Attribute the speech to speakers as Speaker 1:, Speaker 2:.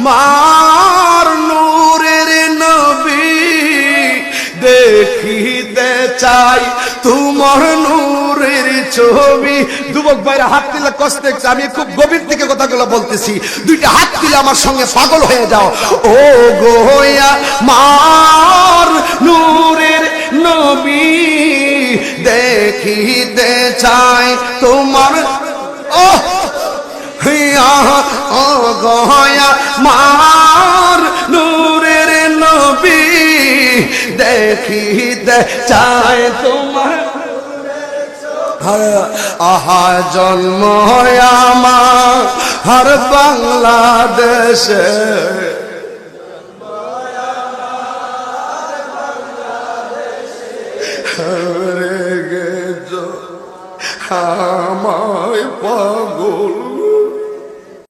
Speaker 1: মার নূরের নবী দেখিতে চাই তোমার নূরের ছবি। যুবক ভাইরা হাত দিলে কষ্ট দেখছে, আমি খুব গভীর থেকে কথাগুলো বলতেছি, দুইটা হাত দিলে আমার সঙ্গে পাগল হয়ে যাও। ও গোয়া মার নূরের নবী দেখিতে চাই তোমার, ও গয়া মার নূরের নবী দেখিতে চাই তোমার। আহা জন্ম আমার হর বাংলাদেশে, আমায় পাগল